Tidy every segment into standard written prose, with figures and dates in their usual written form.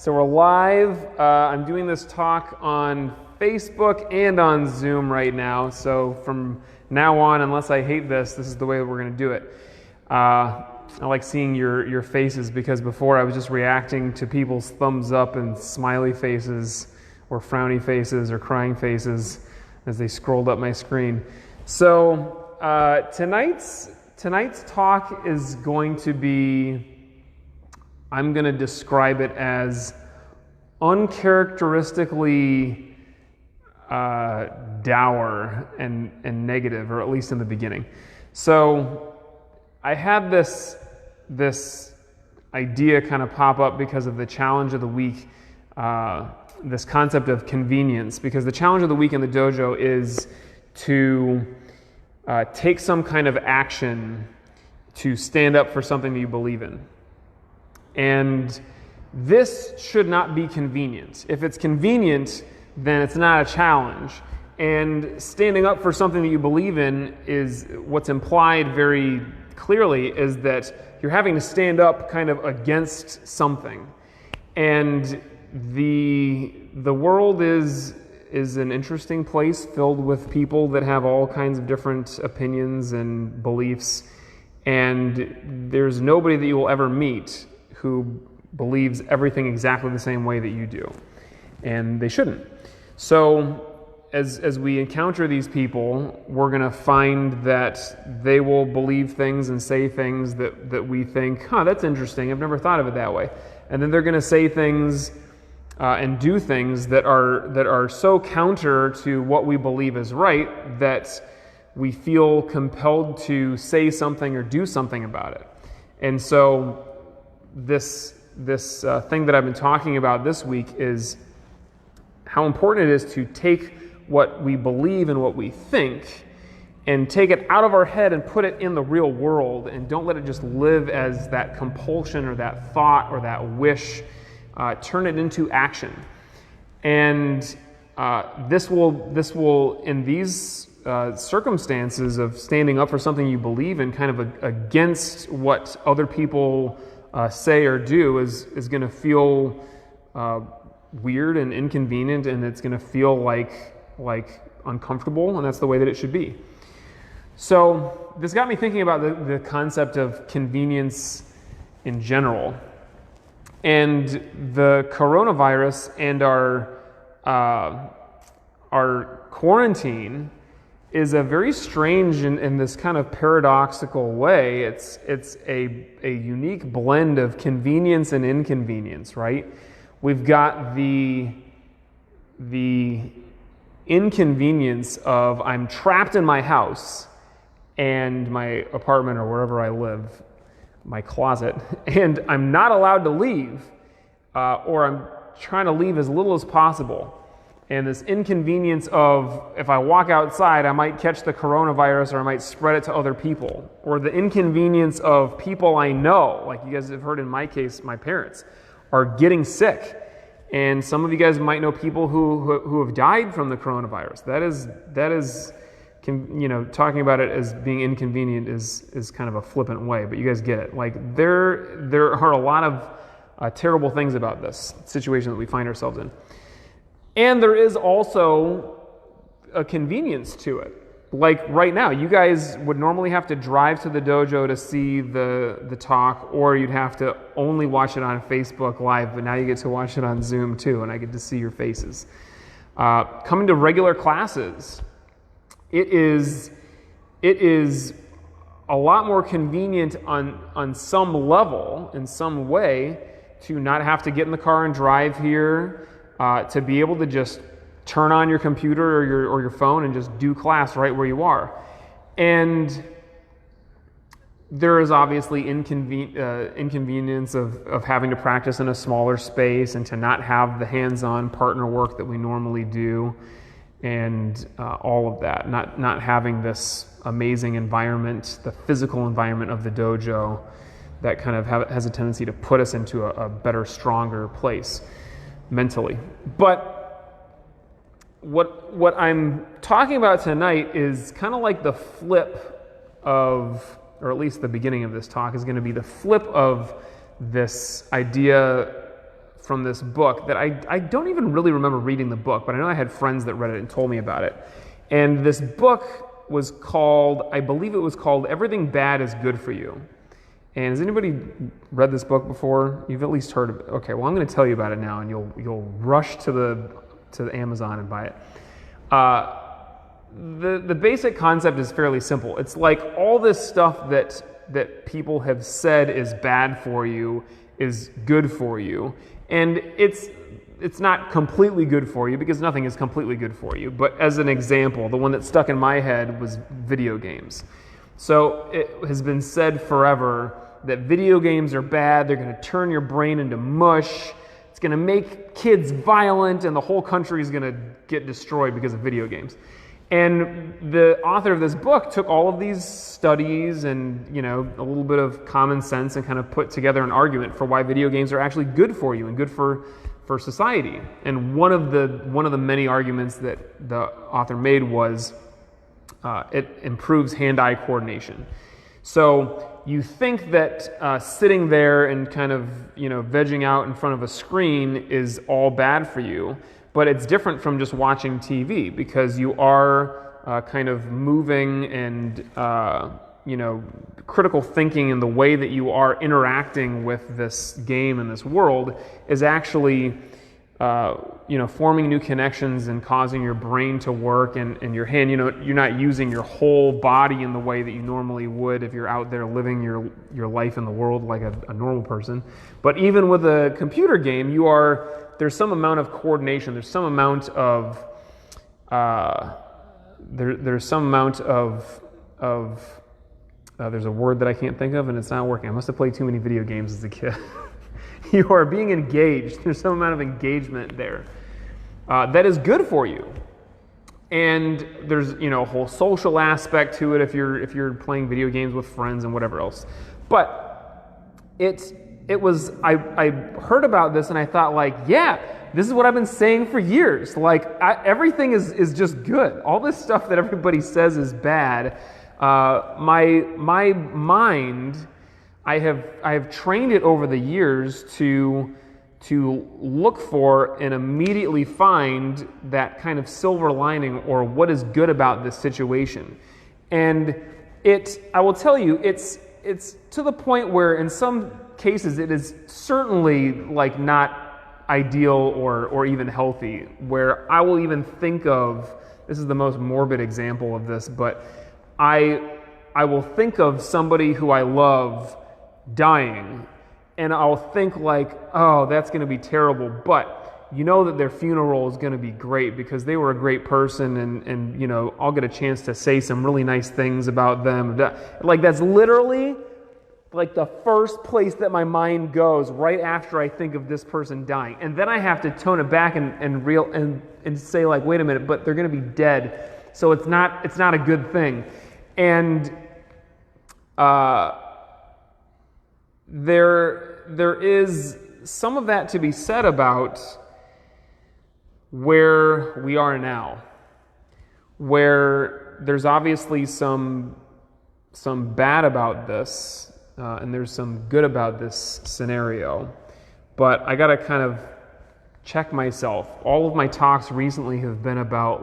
So we're live. I'm doing this talk on Facebook and on Zoom right now. So from now on, unless I hate this is the way that we're going to do it. I like seeing your faces because before I was just reacting to people's thumbs up and smiley faces or frowny faces or crying faces as they scrolled up my screen. So tonight's talk is going to be, I'm going to describe it as uncharacteristically dour and negative, or at least in the beginning. So I had this idea kind of pop up because of the challenge of the week, this concept of convenience, because the challenge of the week in the dojo is to take some kind of action to stand up for something that you believe in. And this should not be convenient. If it's convenient, then it's not a challenge. And standing up for something that you believe in is what's implied very clearly is that you're having to stand up kind of against something. And the world is an interesting place filled with people that have all kinds of different opinions and beliefs. And there's nobody that you will ever meet who believes everything exactly the same way that you do. And they shouldn't. So as we encounter these people, we're going to find that they will believe things and say things that we think, that's interesting, I've never thought of it that way. And then they're going to say things and do things that are so counter to what we believe is right that we feel compelled to say something or do something about it. And so this thing that I've been talking about this week is how important it is to take what we believe and what we think and take it out of our head and put it in the real world, and don't let it just live as that compulsion or that thought or that wish. Turn it into action. And this will in these circumstances of standing up for something you believe in, kind of against what other people say or do, is going to feel weird and inconvenient, and it's going to feel like uncomfortable, and that's the way that it should be. So this got me thinking about the concept of convenience in general, and the coronavirus and our quarantine is a very strange in this kind of paradoxical way. It's a unique blend of convenience and inconvenience, right? We've got the inconvenience of I'm trapped in my house and my apartment or wherever I live, my closet, and I'm not allowed to leave, or I'm trying to leave as little as possible. And this inconvenience of if I walk outside, I might catch the coronavirus or I might spread it to other people. Or the inconvenience of people I know, like you guys have heard in my case, my parents, are getting sick. And some of you guys might know people who have died from the coronavirus. That is, talking about it as being inconvenient is kind of a flippant way, but you guys get it. Like there are a lot of terrible things about this situation that we find ourselves in. And there is also a convenience to it. Like right now, you guys would normally have to drive to the dojo to see the talk, or you'd have to only watch it on Facebook Live, but now you get to watch it on Zoom too, and I get to see your faces. Coming to regular classes, it is a lot more convenient on some level, in some way, to not have to get in the car and drive here, to be able to just turn on your computer or your phone and just do class right where you are. And there is obviously inconvenience of having to practice in a smaller space and to not have the hands-on partner work that we normally do, and all of that. Not having this amazing environment, the physical environment of the dojo that kind of has a tendency to put us into a better, stronger place mentally. But what I'm talking about tonight is kind of like the flip of, or at least the beginning of this talk is going to be the flip of this idea book that I don't even really remember reading the book, but I know I had friends that read it and told me about it. And this book was called, I believe it was called Everything Bad is Good for You. And has anybody read this book before? You've at least heard of it. Okay, well, I'm going to tell you about it now, and you'll rush to the Amazon and buy it. The basic concept is fairly simple. It's like all this stuff that people have said is bad for you is good for you, and it's not completely good for you because nothing is completely good for you. But as an example, the one that stuck in my head was video games. So it has been said forever that video games are bad. They're going to turn your brain into mush. It's going to make kids violent, and the whole country is going to get destroyed because of video games. And the author of this book took all of these studies and, a little bit of common sense and kind of put together an argument for why video games are actually good for you and good for society. And one of the many arguments that the author made was it improves hand-eye coordination. So you think that sitting there and kind of, vegging out in front of a screen is all bad for you, but it's different from just watching TV because you are kind of moving and, critical thinking in the way that you are interacting with this game and this world is actually, forming new connections and causing your brain to work and your hand, you're not using your whole body in the way that you normally would if you're out there living your life in the world like a normal person. But even with a computer game, there's some amount of coordination, there's some amount of, there's a word that I can't think of and it's not working. I must have played too many video games as a kid. You are being engaged. There's some amount of engagement there that is good for you. And there's a whole social aspect to it if you're playing video games with friends and whatever else. But I heard about this and I thought this is what I've been saying for years. Everything is just good. All this stuff that everybody says is bad. My mind, I have trained it over the years to look for and immediately find that kind of silver lining or what is good about this situation. And I will tell you, it's to the point where in some cases it is certainly not ideal or even healthy, where I will even think of, this is the most morbid example of this, but I will think of somebody who I love dying, and I'll think oh, that's going to be terrible, but that their funeral is going to be great because they were a great person, and I'll get a chance to say some really nice things about them. That's literally the first place that my mind goes right after I think of this person dying. And then I have to tone it back and say wait a minute, but they're going to be dead, so it's not a good thing. And there is some of that to be said about where we are now, where there's obviously some bad about this, and there's some good about this scenario, but I gotta kind of check myself. All of my talks recently have been about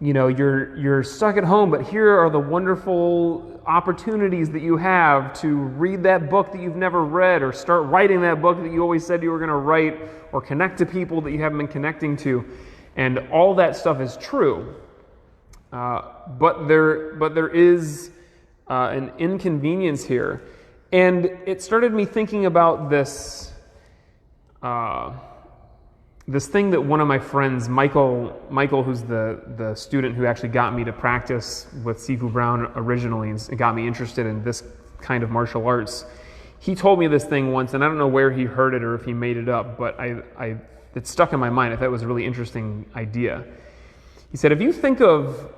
you're stuck at home, but here are the wonderful opportunities that you have to read that book that you've never read, or start writing that book that you always said you were going to write, or connect to people that you haven't been connecting to. And all that stuff is true. But there is an inconvenience here. And it started me thinking about this thing that one of my friends, Michael, who's the student who actually got me to practice with Sifu Brown originally and got me interested in this kind of martial arts, he told me this thing once, and I don't know where he heard it or if he made it up, but it stuck in my mind. I thought it was a really interesting idea. He said, if you think of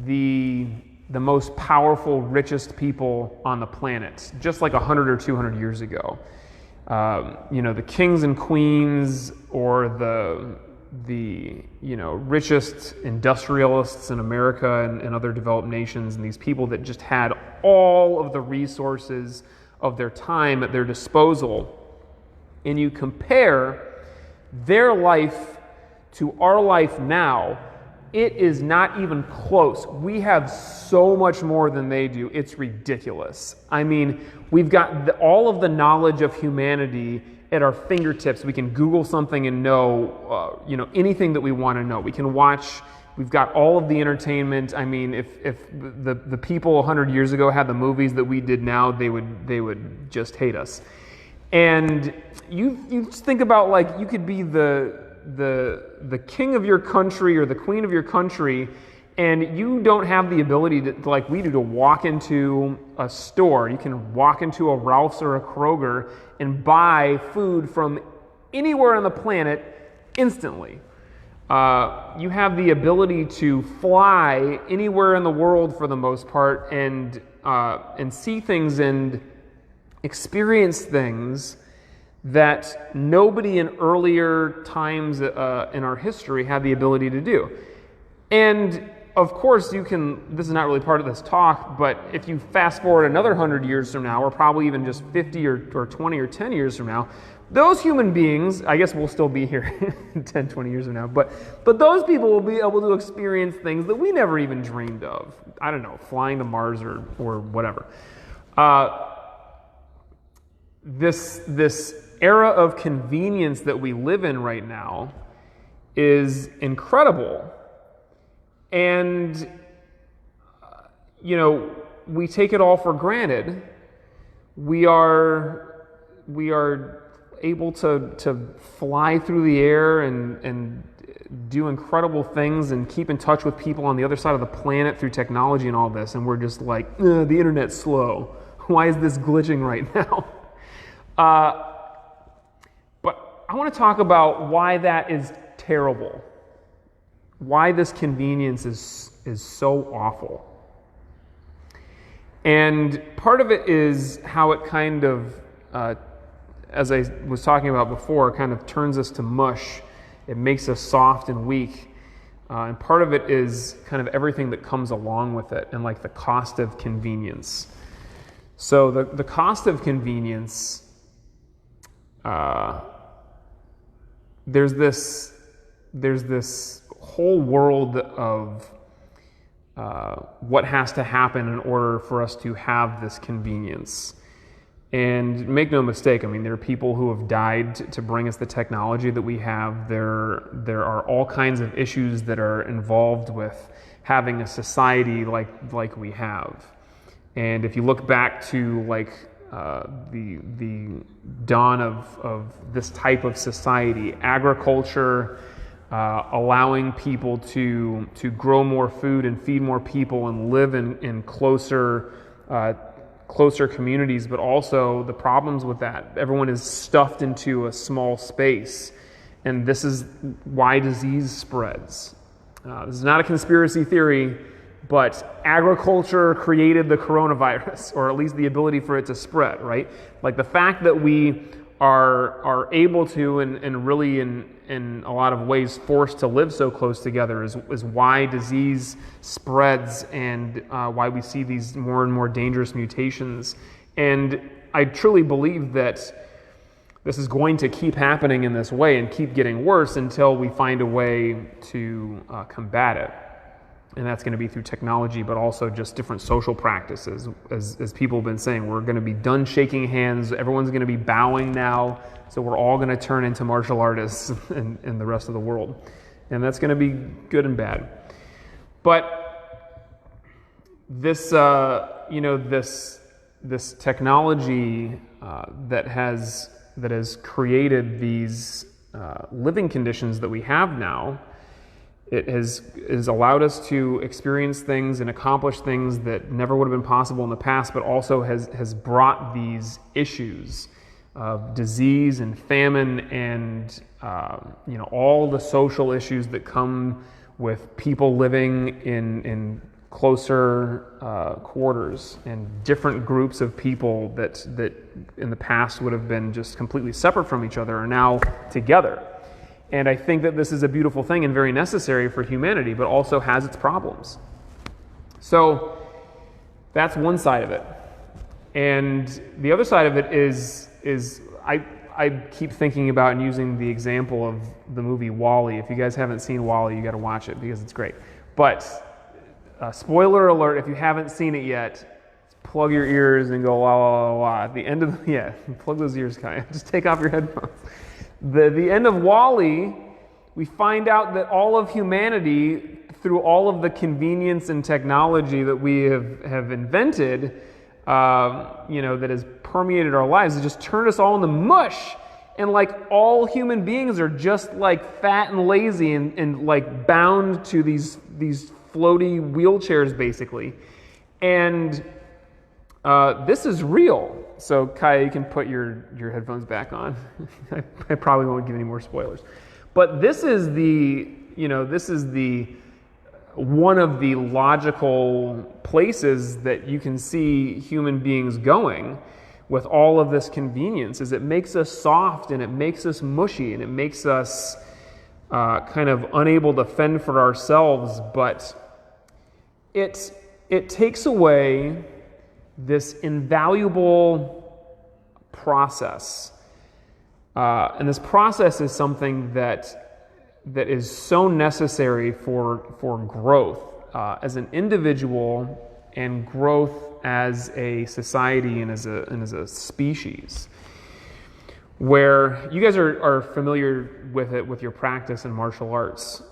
the most powerful, richest people on the planet, just 100 or 200 years ago, the kings and queens, or the richest industrialists in America and other developed nations, and these people that just had all of the resources of their time at their disposal, and you compare their life to our life now, it is not even close. We have so much more than they do. It's ridiculous. I mean, we've got all of the knowledge of humanity at our fingertips. We can Google something and know, anything that we want to know. We can watch. We've got all of the entertainment. I mean, if the people 100 years ago had the movies that we did now, they would just hate us. And you just think about, like, you could be the king of your country or the queen of your country, and you don't have the ability to, like we do, to walk into a store. You can walk into a Ralph's or a Kroger and buy food from anywhere on the planet instantly. You have the ability to fly anywhere in the world for the most part, and see things and experience things that nobody in earlier times in our history had the ability to do. And of course, this is not really part of this talk, but if you fast forward another 100 years from now, or probably even just 50 or 20 or 10 years from now, those human beings, I guess we'll still be here 10, 20 years from now, but those people will be able to experience things that we never even dreamed of. I don't know, flying to Mars or whatever. This era of convenience that we live in right now is incredible. And, we take it all for granted. We are able to fly through the air and do incredible things and keep in touch with people on the other side of the planet through technology and all this. And we're just like, the internet's slow. Why is this glitching right now? But I want to talk about why that is terrible. Why this convenience is so awful. And part of it is how it kind of, as I was talking about before, kind of turns us to mush. It makes us soft and weak. And part of it is kind of everything that comes along with it, and like the cost of convenience. So the cost of convenience, there's this whole world of what has to happen in order for us to have this convenience. And make no mistake, I mean, there are people who have died to bring us the technology that we have. There are all kinds of issues that are involved with having a society like we have. And if you look back to the dawn of this type of society, agriculture, allowing people to grow more food and feed more people and live in closer communities, but also the problems with that. Everyone is stuffed into a small space, and this is why disease spreads. This is not a conspiracy theory, but agriculture created the coronavirus, or at least the ability for it to spread, right? Like the fact that we are able to, and really in a lot of ways forced to live so close together is why disease spreads, and why we see these more and more dangerous mutations. And I truly believe that this is going to keep happening in this way and keep getting worse until we find a way to combat it. And that's going to be through technology, but also just different social practices. As people have been saying, we're going to be done shaking hands. Everyone's going to be bowing now. So we're all going to turn into martial artists in the rest of the world. And that's going to be good and bad. But this, this technology that has created these living conditions that we have now, it has allowed us to experience things and accomplish things that never would have been possible in the past, but also has brought these issues of disease and famine and all the social issues that come with people living in closer quarters, and different groups of people that in the past would have been just completely separate from each other are now together. And I think that this is a beautiful thing and very necessary for humanity, but also has its problems. So that's one side of it. And the other side of it is I keep thinking about and using the example of the movie WALL-E. If you guys haven't seen WALL-E, you got to watch it because it's great. But spoiler alert, if you haven't seen it yet, plug your ears and go wah, wah, wah, wah. At the end of plug those ears, Kai. Just take off your headphones. The end of WALL-E, we find out that all of humanity, through all of the convenience and technology that we have invented, that has permeated our lives, has just turned us all into mush. And like all human beings are just like fat and lazy and like bound to these floaty wheelchairs basically. And this is real. So Kaya, you can put your headphones back on. I probably won't give any more spoilers. But this is one of the logical places that you can see human beings going with all of this convenience, is it makes us soft and it makes us mushy and it makes us kind of unable to fend for ourselves, but it takes away this invaluable process. And this process is something that is so necessary for growth as an individual and growth as a society and as a species. Where you guys are familiar with it with your practice in martial arts.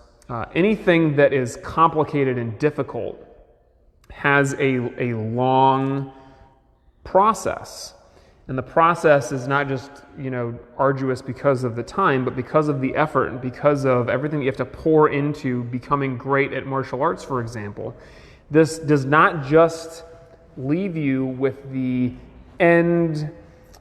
Anything that is complicated and difficult has a long process. And the process is not just, arduous because of the time, but because of the effort and because of everything you have to pour into becoming great at martial arts, for example. This does not just leave you with the end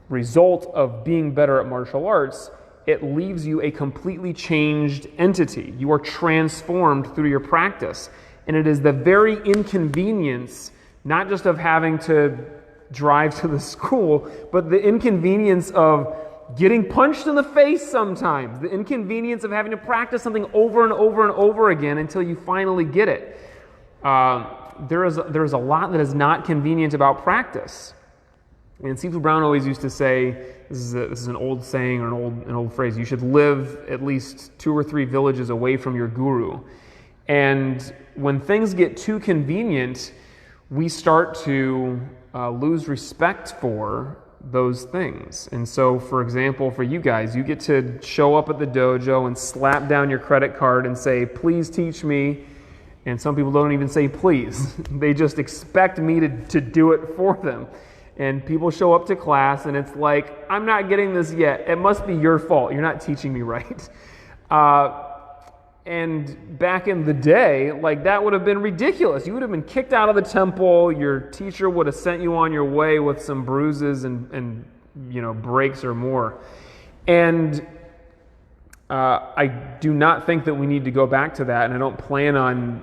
result of being better at martial arts. It leaves you a completely changed entity. You are transformed through your practice. And it is the very inconvenience, not just of having to drive to the school, but the inconvenience of getting punched in the face sometimes, the inconvenience of having to practice something over and over and over again until you finally get it. There is a lot that is not convenient about practice. And Sifu Brown always used to say, this is an old saying or an old phrase, you should live at least 2 or 3 villages away from your guru. And when things get too convenient, we start to lose respect for those things. And so, for example, for you guys, you get to show up at the dojo and slap down your credit card and say, please teach me. And some people don't even say please. They just expect me to do it for them. And people show up to class and it's like, I'm not getting this yet. It must be your fault. You're not teaching me right. And back in the day, like that would have been ridiculous. You would have been kicked out of the temple. Your teacher would have sent you on your way with some bruises and breaks or more. And I do not think that we need to go back to that. And I don't plan on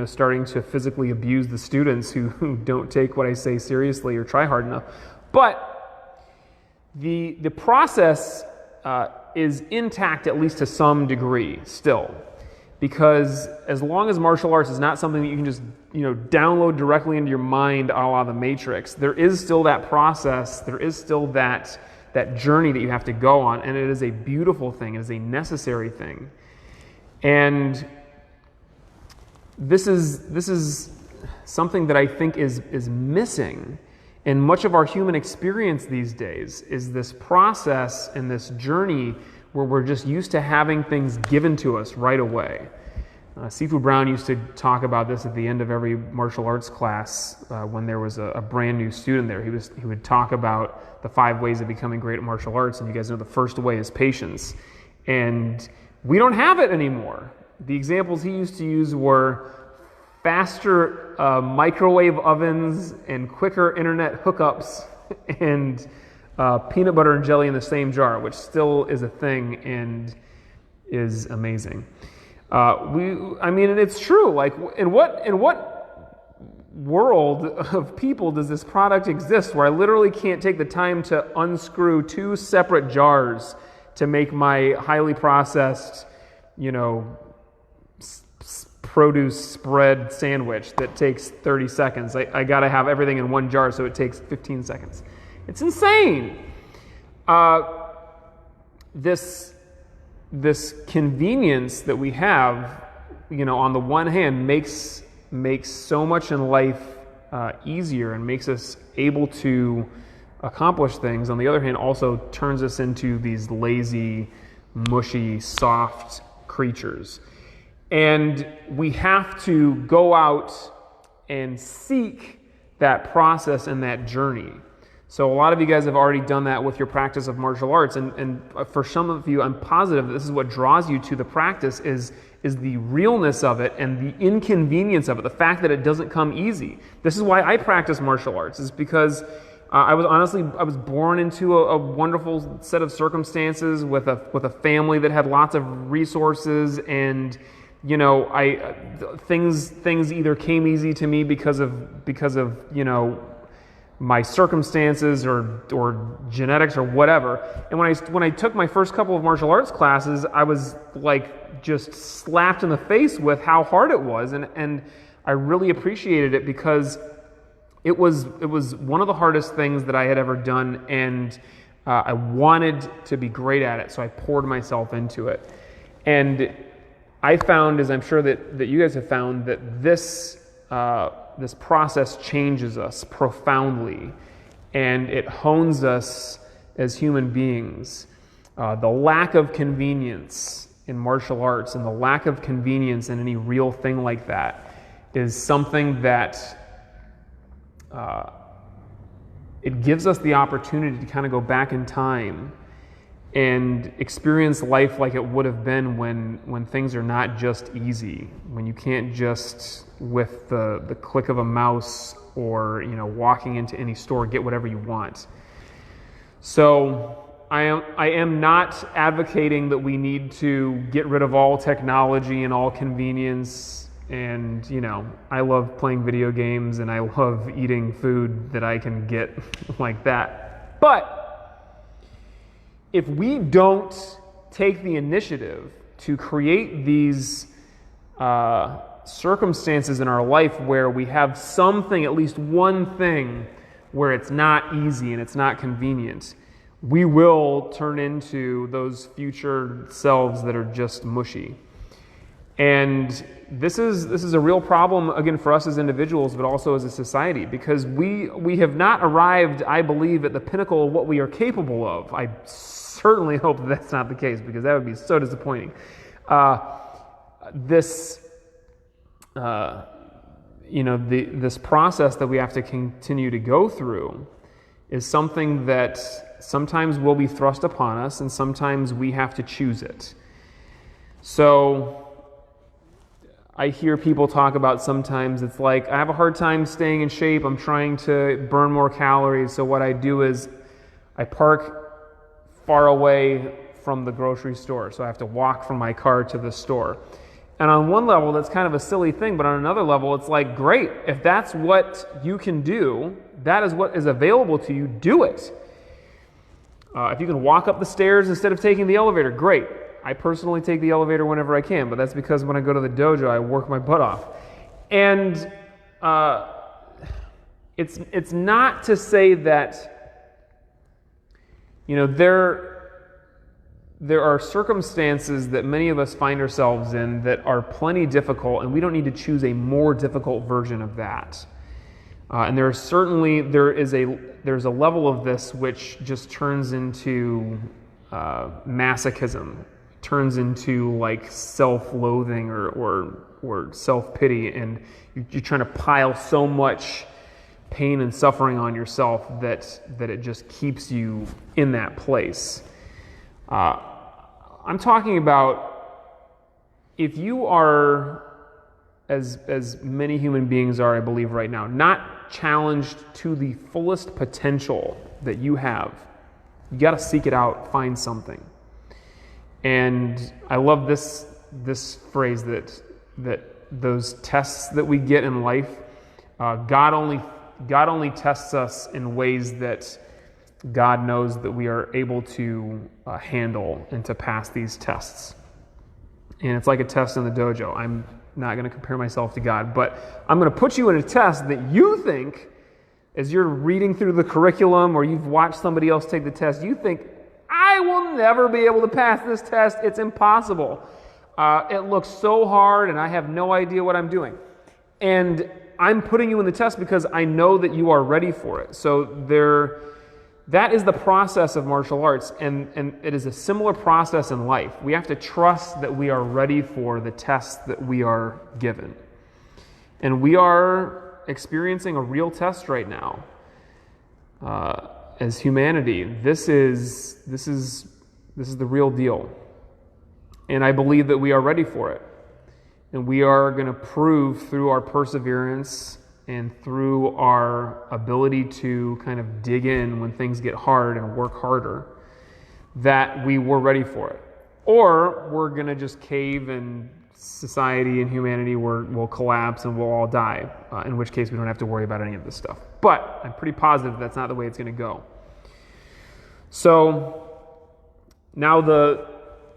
starting to physically abuse the students who don't take what I say seriously or try hard enough. But the process is intact, at least to some degree still, because as long as martial arts is not something that you can just download directly into your mind a la the Matrix, there is still that process, there is still that journey that you have to go on, and it is a beautiful thing, it is a necessary thing. And this is something that I think is missing in much of our human experience these days, is this process and this journey where we're just used to having things given to us right away. Sifu Brown used to talk about this at the end of every martial arts class when there was a brand new student there. He would talk about the 5 ways of becoming great at martial arts, and you guys know the first way is patience. And we don't have it anymore. The examples he used to use were faster microwave ovens and quicker internet hookups and peanut butter and jelly in the same jar, which still is a thing and is amazing. And it's true. Like, in what world of people does this product exist where I literally can't take the time to unscrew 2 separate jars to make my highly processed, produce spread sandwich that takes 30 seconds. I got to have everything in one jar, so it takes 15 seconds. It's insane. this convenience that we have, on the one hand, makes so much in life easier and makes us able to accomplish things. On the other hand, also turns us into these lazy, mushy, soft creatures. And we have to go out and seek that process and that journey. So a lot of you guys have already done that with your practice of martial arts, and for some of you, I'm positive this is what draws you to the practice is the realness of it and the inconvenience of it, the fact that it doesn't come easy. This is why I practice martial arts, is because I was born into a wonderful set of circumstances with a family that had lots of resources, and things either came easy to me because of my circumstances or genetics or whatever. And when I took my first couple of martial arts classes, I was like just slapped in the face with how hard it was, and I really appreciated it because it was one of the hardest things that I had ever done, and I wanted to be great at it, so I poured myself into it. And I found, as I'm sure that you guys have found, that this process changes us profoundly, and it hones us as human beings. The lack of convenience in martial arts and the lack of convenience in any real thing like that is something that it gives us the opportunity to kind of go back in time and experience life like it would have been when things are not just easy, when you can't just, with the click of a mouse or walking into any store, get whatever you want. So I am not advocating that we need to get rid of all technology and all convenience. And I love playing video games and I love eating food that I can get like that. But if we don't take the initiative to create these circumstances in our life where we have something, at least one thing, where it's not easy and it's not convenient, we will turn into those future selves that are just mushy. And this is a real problem, again, for us as individuals, but also as a society, because we have not arrived, I believe, at the pinnacle of what we are capable of. I certainly hope that that's not the case, because that would be so disappointing. This process that we have to continue to go through is something that sometimes will be thrust upon us, and sometimes we have to choose it. So I hear people talk about sometimes it's like, I have a hard time staying in shape, I'm trying to burn more calories, so what I do is I park far away from the grocery store, so I have to walk from my car to the store. And on one level, that's kind of a silly thing, but on another level, it's like, great, if that's what you can do, that is what is available to you, do it. If you can walk up the stairs instead of taking the elevator, great. I personally take the elevator whenever I can, but that's because when I go to the dojo, I work my butt off. And it's not to say that there are circumstances that many of us find ourselves in that are plenty difficult, and we don't need to choose a more difficult version of that. And there's a level of this which just turns into masochism, turns into like self-loathing or self-pity, and you're trying to pile so much pain and suffering on yourself that it just keeps you in that place. I'm talking about if you are, as many human beings are, I believe right now, not challenged to the fullest potential that you have, you got to seek it out, find something. And I love this phrase that those tests that we get in life, God only tests us in ways that God knows that we are able to handle and to pass these tests. And it's like a test in the dojo. I'm not going to compare myself to God, but I'm going to put you in a test that you think, as you're reading through the curriculum or you've watched somebody else take the test, you think, I I will never be able to pass this test. It's impossible. It looks so hard and I have no idea what I'm doing. And I'm putting you in the test because I know that you are ready for it. So that is the process of martial arts, and it is a similar process in life. We have to trust that we are ready for the test that we are given. And we are experiencing a real test right now. As humanity, this is the real deal. And I believe that we are ready for it. And we are going to prove through our perseverance and through our ability to kind of dig in when things get hard and work harder that we were ready for it. Or we're going to just cave and society and humanity will collapse and we'll all die, in which case we don't have to worry about any of this stuff. But I'm pretty positive that's not the way it's going to go. So now the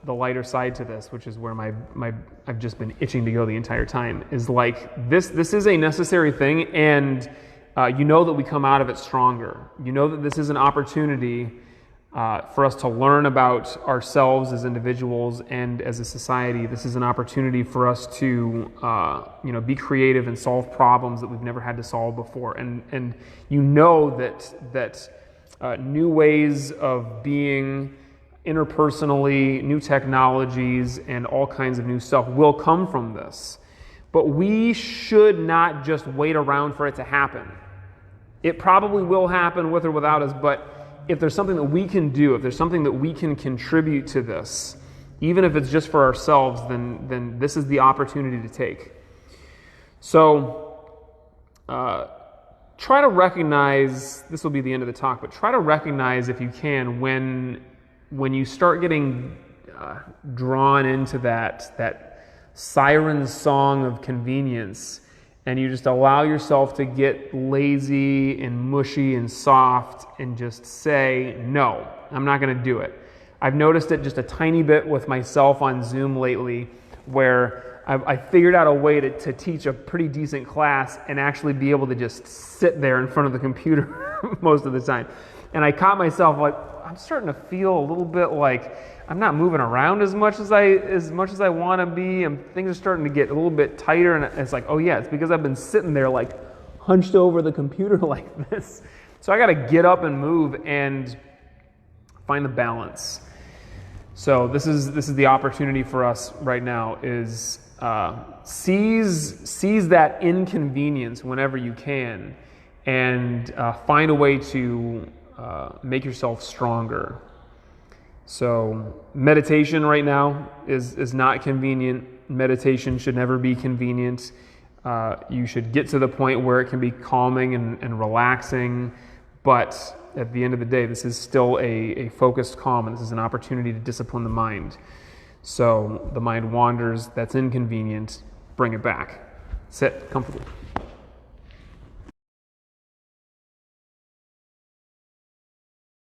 lighter side to this, which is where I've just been itching to go the entire time, is like this is a necessary thing, and you know that we come out of it stronger. You know that this is an opportunity for us to learn about ourselves as individuals and as a society. This is an opportunity for us to be creative and solve problems that we've never had to solve before. And you know that new ways of being interpersonally, new technologies, and all kinds of new stuff will come from this. But we should not just wait around for it to happen. It probably will happen with or without us, but if there's something that we can do, if there's something that we can contribute to this, even if it's just for ourselves, then this is the opportunity to take. So try to recognize, this will be the end of the talk, but try to recognize, if you can, when you start getting drawn into that siren song of convenience, and you just allow yourself to get lazy and mushy and soft and just say, no, I'm not going to do it. I've noticed it just a tiny bit with myself on Zoom lately, where I figured out a way to teach a pretty decent class and actually be able to just sit there in front of the computer most of the time. And I caught myself like, I'm starting to feel a little bit like I'm not moving around as much as I want to be, and things are starting to get a little bit tighter, and it's like, oh yeah, it's because I've been sitting there like hunched over the computer like this. So I got to get up and move and find the balance. So this is the opportunity for us right now, is seize that inconvenience whenever you can, and find a way to make yourself stronger. So meditation right now is not convenient. Meditation should never be convenient. You should get to the point where it can be calming and relaxing, but at the end of the day, this is still a focused calm, and this is an opportunity to discipline the mind. So the mind wanders, that's inconvenient, bring it back. Sit comfortably.